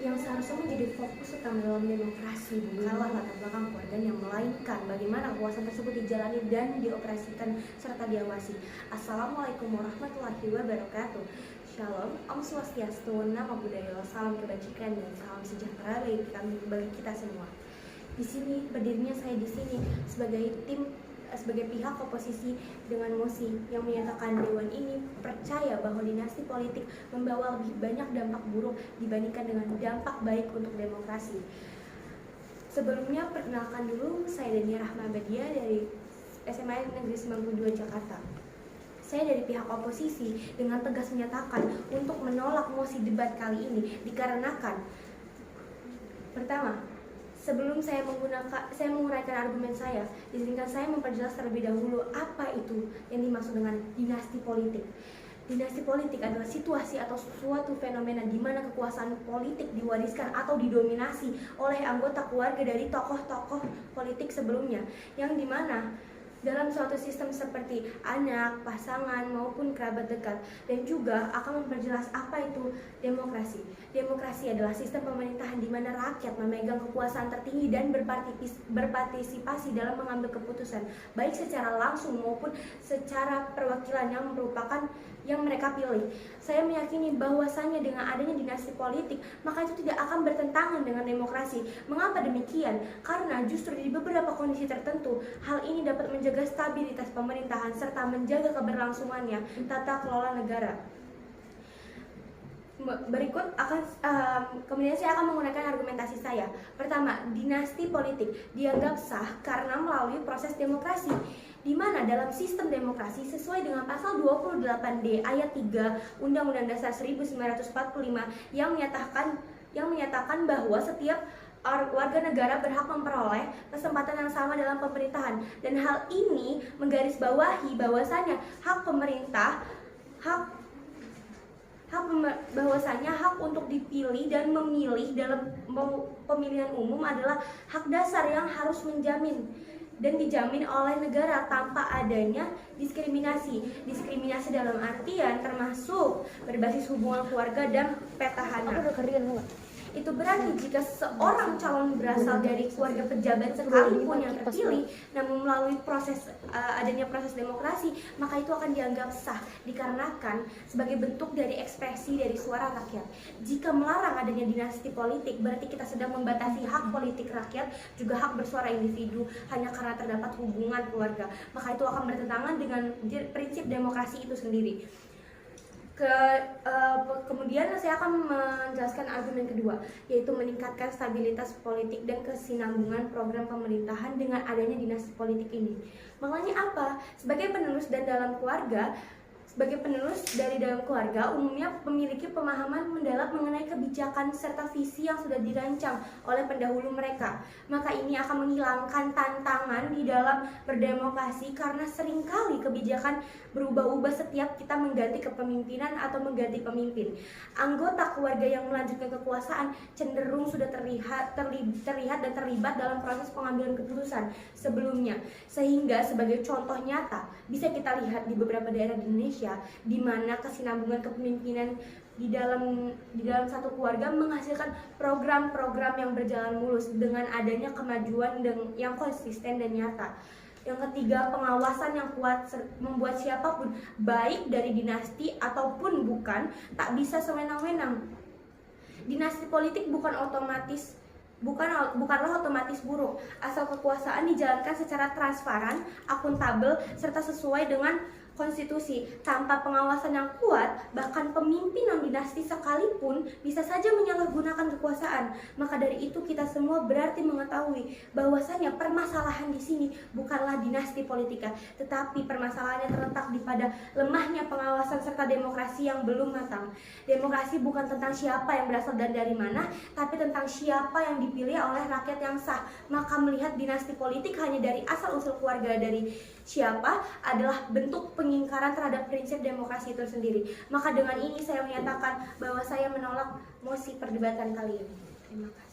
Yang seharusnya menjadi fokus utama dalam demokrasi bukanlah latar belakang keluarganya, melainkan bagaimana kekuasaan tersebut dijalani dan dioperasikan serta diawasi. Assalamualaikum warahmatullahi wabarakatuh. Shalom, Om Swastiastu, Namo Buddhaya, salam kebajikan dan salam sejahtera bagi kita semua. Di sini berdirinya saya di sini sebagai pihak oposisi dengan mosi yang menyatakan Dewan ini percaya bahwa dinasti politik membawa lebih banyak dampak buruk dibandingkan dengan dampak baik untuk demokrasi. Sebelumnya perkenalkan dulu, saya Dania Rahma Badia dari SMA Negeri 92 Jakarta. Saya dari pihak oposisi dengan tegas menyatakan untuk menolak mosi debat kali ini dikarenakan pertama, sebelum saya menguraikan argumen saya, izinkan saya memperjelas terlebih dahulu apa itu yang dimaksud dengan dinasti politik. Dinasti politik adalah situasi atau suatu fenomena di mana kekuasaan politik diwariskan atau didominasi oleh anggota keluarga dari tokoh-tokoh politik sebelumnya, yang dimana dalam suatu sistem seperti anak, pasangan, maupun kerabat dekat. Dan juga akan memperjelas apa itu demokrasi. Demokrasi adalah sistem pemerintahan di mana rakyat memegang kekuasaan tertinggi dan berpartisipasi dalam mengambil keputusan, baik secara langsung maupun secara perwakilan yang mereka pilih. Saya meyakini bahwasannya dengan adanya dinasti politik, maka itu tidak akan bertentangan dengan demokrasi. Mengapa demikian? Karena justru di beberapa kondisi tertentu, hal ini dapat menjaga stabilitas pemerintahan serta menjaga keberlangsungannya tata kelola negara. Berikut kemudian saya akan menggunakan argumentasi saya. Pertama, dinasti politik dianggap sah karena melalui proses demokrasi, di mana dalam sistem demokrasi sesuai dengan pasal 28D ayat 3 Undang-Undang Dasar 1945 yang menyatakan bahwa setiap warga negara berhak memperoleh kesempatan yang sama dalam pemerintahan, dan hal ini menggarisbawahi bahwasanya hak untuk dipilih dan memilih dalam pemilihan umum adalah hak dasar yang harus dan dijamin oleh negara tanpa adanya diskriminasi. Diskriminasi dalam artian termasuk berbasis hubungan keluarga dan petahana. Itu berarti jika seorang calon berasal dari keluarga pejabat sekalipun yang terpilih, namun melalui adanya proses demokrasi, maka itu akan dianggap sah dikarenakan sebagai bentuk dari ekspresi dari suara rakyat. Jika melarang adanya dinasti politik, berarti kita sedang membatasi hak politik rakyat, juga hak bersuara individu hanya karena terdapat hubungan keluarga. Maka itu akan bertentangan dengan prinsip demokrasi itu sendiri. Kemudian saya akan menjelaskan argumen kedua, yaitu meningkatkan stabilitas politik dan kesinambungan program pemerintahan dengan adanya dinasti politik ini. Maknanya apa? Sebagai penerus dari dalam keluarga umumnya memiliki pemahaman mendalam mengenai kebijakan serta visi yang sudah dirancang oleh pendahulu mereka. Maka ini akan menghilangkan tantangan di dalam berdemokrasi karena seringkali kebijakan berubah-ubah setiap kita mengganti kepemimpinan atau mengganti pemimpin. Anggota keluarga yang melanjutkan kekuasaan cenderung sudah terlihat dan terlibat dalam proses pengambilan keputusan sebelumnya. Sehingga sebagai contoh nyata bisa kita lihat di beberapa daerah di Indonesia, di mana kesinambungan kepemimpinan di dalam satu keluarga menghasilkan program-program yang berjalan mulus dengan adanya kemajuan yang konsisten dan nyata. Yang ketiga, pengawasan yang kuat membuat siapapun, baik dari dinasti ataupun bukan, tak bisa sewenang-wenang. Dinasti politik bukanlah otomatis buruk, asal kekuasaan dijalankan secara transparan, akuntabel, serta sesuai dengan konstitusi. Tanpa pengawasan yang kuat, bahkan pemimpin non dinasti sekalipun bisa saja menyalahgunakan kekuasaan. Maka dari itu kita semua berarti mengetahui bahwasannya permasalahan di sini bukanlah dinasti politika, tetapi permasalahannya terletak pada lemahnya pengawasan serta demokrasi yang belum matang. Demokrasi bukan tentang siapa yang berasal dan dari mana, tapi tentang siapa yang dipilih oleh rakyat yang sah. Maka melihat dinasti politik hanya dari asal-usul keluarga dari siapa adalah bentuk pengingkaran terhadap prinsip demokrasi itu sendiri. Maka dengan ini saya menyatakan bahwa saya menolak mosi perdebatan kali ini. Terima kasih.